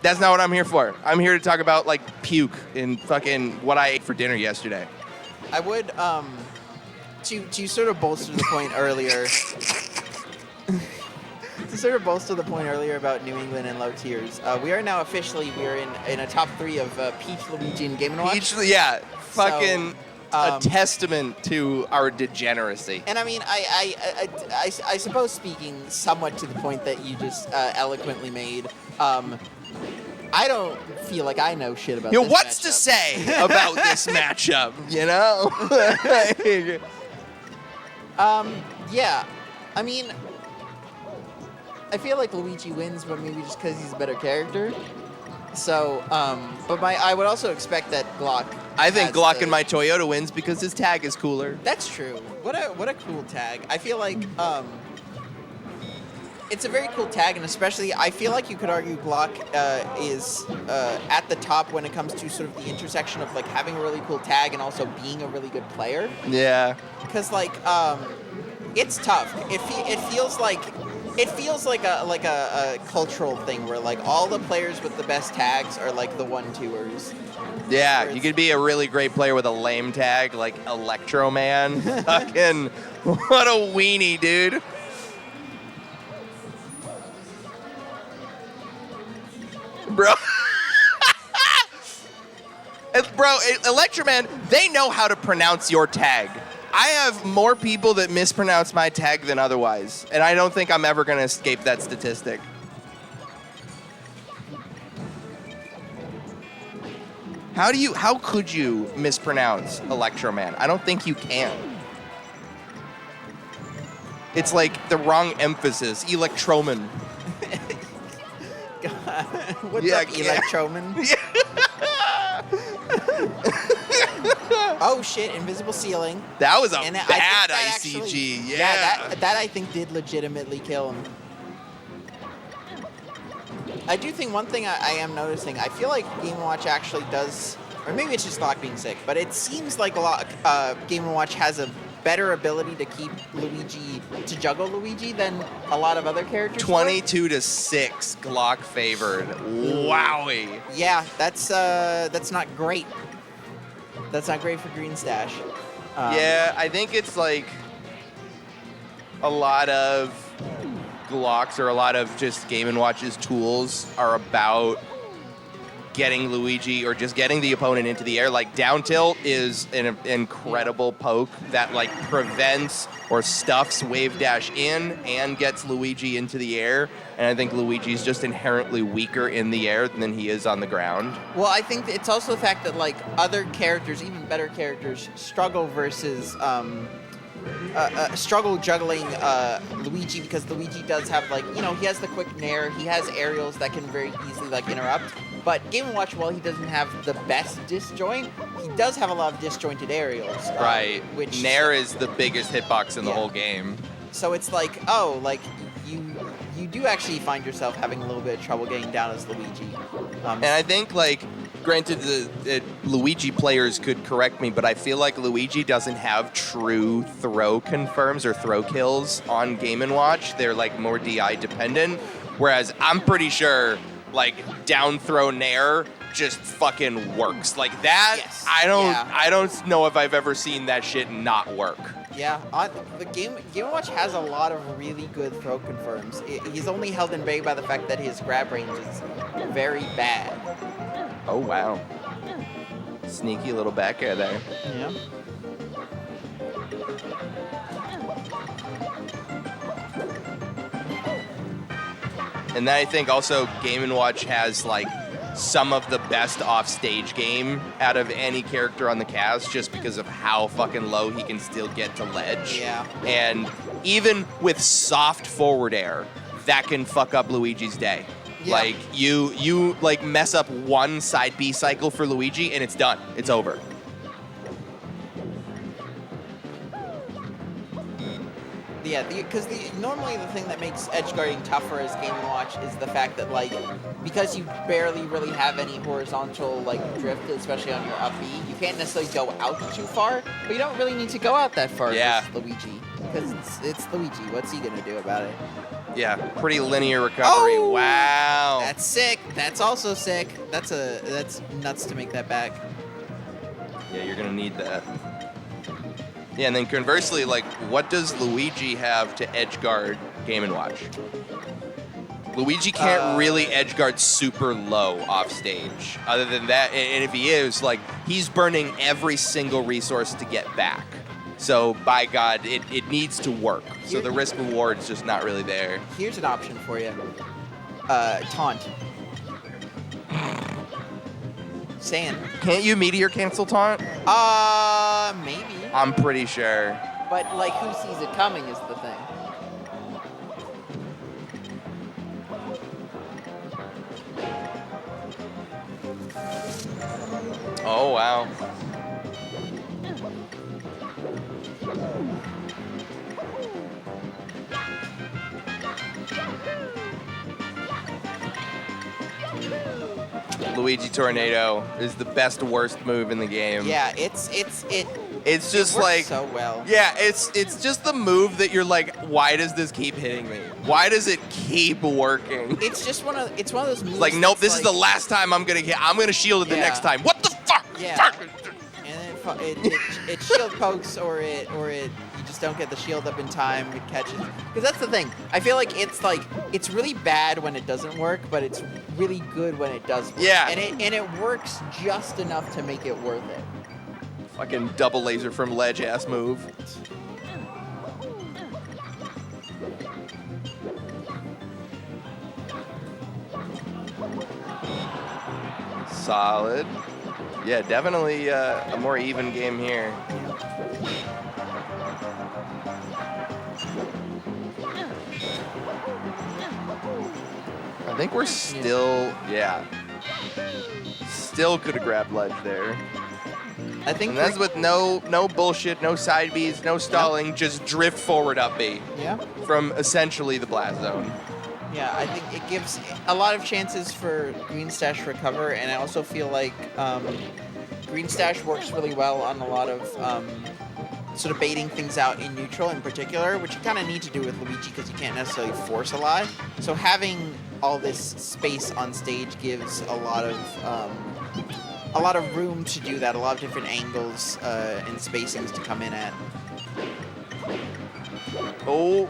That's not what I'm here for. I'm here to talk about, like, puke and fucking what I ate for dinner yesterday. I would, to sort of bolster the point earlier, about New England and low tiers, we are now officially, in a top 3 of Peach, Luigi, and Game & Watch. Peach, yeah, fucking a testament to our degeneracy. And I mean, I suppose speaking somewhat to the point that you just eloquently made, I don't feel like I know shit about this what's matchup. to say about this matchup, you know? Yeah. I mean, I feel like Luigi wins, but maybe just because he's a better character. So, but I would also expect that Glock. I think Glock in my Toyota wins because his tag is cooler. That's true. What a cool tag. I feel like it's a very cool tag, and especially I feel like you could argue Glock is at the top when it comes to sort of the intersection of like having a really cool tag and also being a really good player. Yeah. Because like it's tough. It feels like a cultural thing where like all the players with the best tags are like the 1-2ers. Yeah, you could be a really great player with a lame tag like Electro Man. Fucking what a weenie, dude. Bro. Bro, Electro Man, they know how to pronounce your tag. I have more people that mispronounce my tag than otherwise, and I don't think I'm ever going to escape that statistic. How could you mispronounce Electro Man? I don't think you can. It's like the wrong emphasis, Electroman. God. What's up, Electroman? Yeah. Oh shit, invisible ceiling. That was a And bad I ICG, actually, yeah. That I think did legitimately kill him. I do think one thing I am noticing, I feel like Game & Watch actually does, or maybe it's just Glock being sick, but it seems like Game & Watch has a better ability to keep Luigi, to juggle Luigi than a lot of other characters. 22-6, Glock favored. Wowie. Yeah, that's not great. That's not great for Greenstach. Yeah, I think it's like a lot of Glocks or a lot of just Game & Watch's tools are about getting Luigi or just getting the opponent into the air. Like down tilt is an incredible poke that like prevents or stuffs wave dash in and gets Luigi into the air. And I think Luigi's just inherently weaker in the air than he is on the ground. Well, I think it's also the fact that like other characters, even better characters, struggle versus struggle juggling Luigi, because Luigi does have like, you know, he has the quick nair, he has aerials that can very easily like interrupt. But Game & Watch, while he doesn't have the best disjoint, he does have a lot of disjointed aerials. Right. Which nair is the biggest hitbox in the whole game. So it's like, oh, like you do actually find yourself having a little bit of trouble getting down as Luigi. And I think, like, granted, the Luigi players could correct me, but I feel like Luigi doesn't have true throw confirms or throw kills on Game & Watch. They're, like, more DI dependent, whereas I'm pretty sure, like, down throw nair just fucking works. Like, that, Yes. I don't know if I've ever seen that shit not work. Yeah, the Game & Watch has a lot of really good throw confirms. He's only held in bay by the fact that his grab range is very bad. Oh, wow. Sneaky little back air there. Yeah. And then I think also Game & Watch has, like, some of the best off-stage game out of any character on the cast just because of how fucking low he can still get to ledge. Yeah. And even with soft forward air, that can fuck up Luigi's day. Yeah. Like, you like, mess up one side B cycle for Luigi, and it's done. It's over. Yeah, because normally the thing that makes edge guarding tougher as Game & Watch is the fact that, like, because you barely really have any horizontal, like, drift, especially on your up B, you can't necessarily go out too far, but you don't really need to go out that far Yeah. with Luigi, because it's Luigi. What's he gonna do about it? Yeah, pretty linear recovery. Oh! Wow. That's sick. That's also sick. That's nuts to make that back. Yeah, you're gonna need that. Yeah, and then conversely, like, what does Luigi have to edge guard Game & Watch? Luigi can't really edge guard super low off stage. Other than that, and if he is, like, he's burning every single resource to get back. So, by God, it needs to work. So the risk reward is just not really there. Here's an option for you. Taunt. Saying. Can't you meteor cancel taunt? Maybe. I'm pretty sure. But, like, who sees it coming is the thing. Oh, wow. Luigi Tornado is the best worst move in the game. Yeah, it's just it like so well. Yeah, it's just the move that you're like, why does this keep hitting me? Why does it keep working? It's one of those moves. Like, nope, this is the last time I'm gonna hit. I'm gonna shield it the next time. What the fuck? Yeah. And then it shield pokes or it you just don't get the shield up in time. It catches. Because that's the thing. I feel like it's really bad when it doesn't work, but it's really good when it does work. Yeah. And it works just enough to make it worth it. Fucking double laser from ledge ass move. Solid. Yeah, definitely a more even game here. I think we're still, still could have grabbed ledge there. I think And that's with no bullshit, no side Bs, no stalling, just drift forward up B. Yeah. From essentially the blast zone. Yeah, I think it gives a lot of chances for Greenstach to recover, and I also feel like Greenstach works really well on a lot of sort of baiting things out in neutral in particular, which you kind of need to do with Luigi because you can't necessarily force a lot. So having all this space on stage gives a lot of room to do that, a lot of different angles and spacings to come in at. Oh.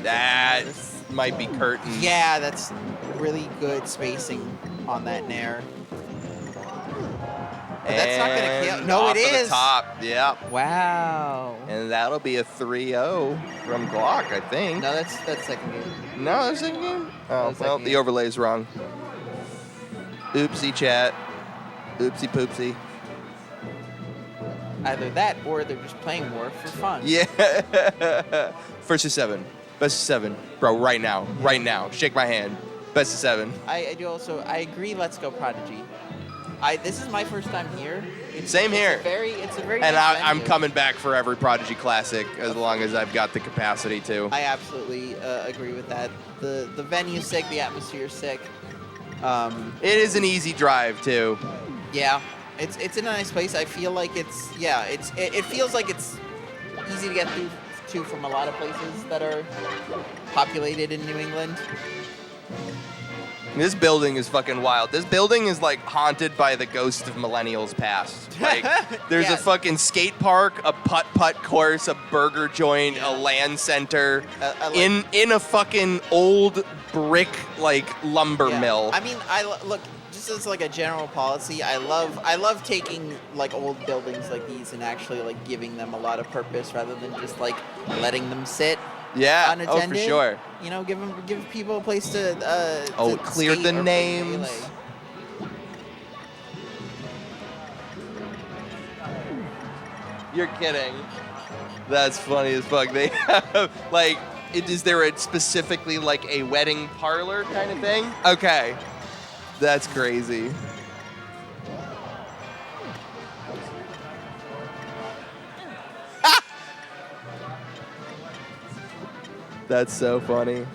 That might be curtain. Yeah, that's really good spacing on that nair. But that's not gonna kill. No, off it of the is. top, yep. Wow. And that'll be a 3-0 from Glock, I think. No, that's second game. No, that's second game? Oh, That's well, second the game. overlay's wrong. Oopsie, chat. Oopsie poopsie. Either that or they're just playing more for fun. Yeah. First to 7. Best of 7. Bro, right now. Right now. Shake my hand. Best of 7. I do also. I agree. Let's go Prodigy. This is my first time here. Same here. It's a very. And nice I'm venue. coming back for every Prodigy Classic as long as I've got the capacity to. I absolutely agree with that. The venue's sick. The atmosphere's sick. It is an easy drive, too. Yeah, it's in a nice place. I feel like it feels like it's easy to get through to from a lot of places that are populated in New England. This building is fucking wild. This building is like haunted by the ghost of millennials past. Like, there's Yeah. a fucking skate park, a putt-putt course, a burger joint, a land center, in a fucking old brick like lumber mill. I mean, look, just as like a general policy, I love taking like old buildings like these and actually like giving them a lot of purpose rather than just like letting them sit. Yeah, Unattended. oh for sure. You know, give people a place to. Oh, to clear skate the or play names. melee. You're kidding. That's funny as fuck. They have, like, is there specifically like a wedding parlor kind of thing? Okay. That's crazy. That's so funny.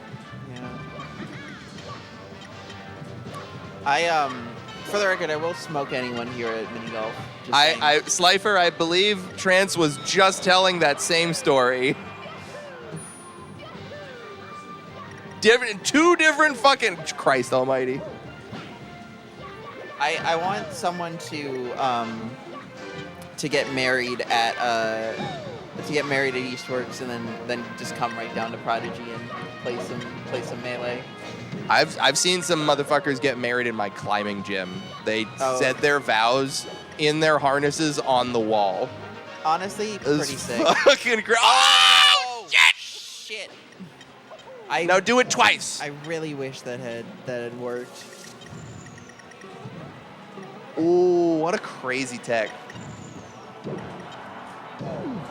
Yeah. For the record, I will smoke anyone here at mini golf. Just saying. Slifer, I believe Trance was just telling that same story. Two different fucking Christ Almighty. I want someone to get married at Eastworks and then just come right down to Prodigy and play some Melee. I've seen some motherfuckers get married in my climbing gym. They said their vows in their harnesses on the wall. Honestly, pretty sick. Fucking oh shit! Now do it twice. I really wish that had worked. Ooh, what a crazy tech.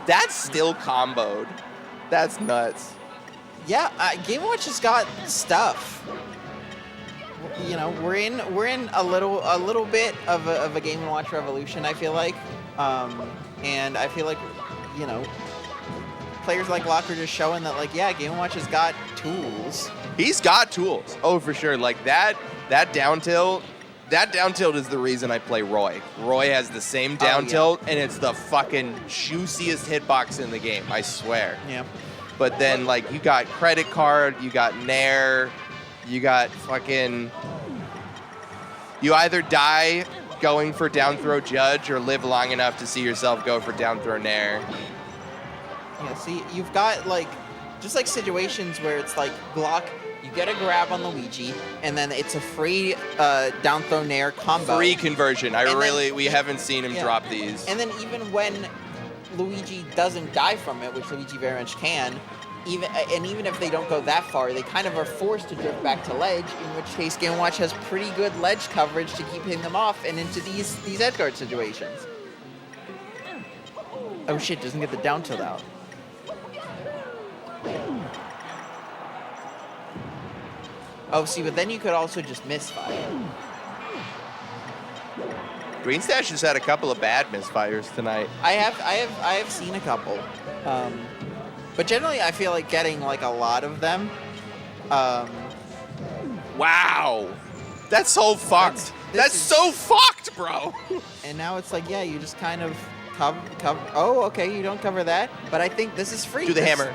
That's still comboed. That's nuts. Yeah, Game Watch has got stuff. You know, we're in a little bit of a Game & Watch revolution, I feel like, and I feel like, you know, players like Glock are just showing that, like, yeah, Game & Watch has got tools. He's got tools. Oh, for sure. Like that down tilt. That down tilt is the reason I play Roy. Roy has the same down tilt, and it's the fucking juiciest hitbox in the game, I swear. Yeah. But then, like, you got credit card, you got Nair, you got fucking... You either die going for down throw Judge or live long enough to see yourself go for down throw Nair. Yeah, see, you've got, like, just like situations where it's like Glock, you get a grab on Luigi, and then it's a free down throw Nair combo. Free conversion. We haven't seen him drop these. And then even when Luigi doesn't die from it, which Luigi very much can, even if they don't go that far, they kind of are forced to drift back to ledge, in which case Game & Watch has pretty good ledge coverage to keep hitting them off and into these edgeguard situations. Oh shit, doesn't get the down tilt out. Oh, see, but then you could also just misfire. Greenstach has had a couple of bad misfires tonight. I have seen a couple, but generally I feel like getting like a lot of them. Wow, that's so fucked. That's so fucked, bro. And now it's like, yeah, you just kind of cover. Oh, okay, you don't cover that, but I think this is free. Do the hammer.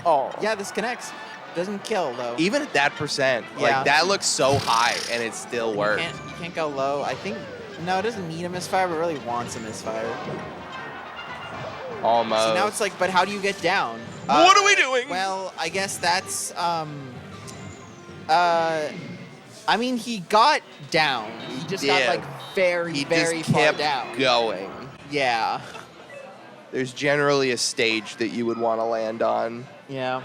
Oh, yeah, this connects. Doesn't kill though. Even at that percent, like that looks so high and it still works. You can't go low. I think no, it doesn't need a misfire, but really wants a misfire. Almost. So now it's like, but how do you get down? What are we doing? Well, I guess that's I mean, he got down. He just got like very far down. Going. Yeah. There's generally a stage that you would want to land on. Yeah.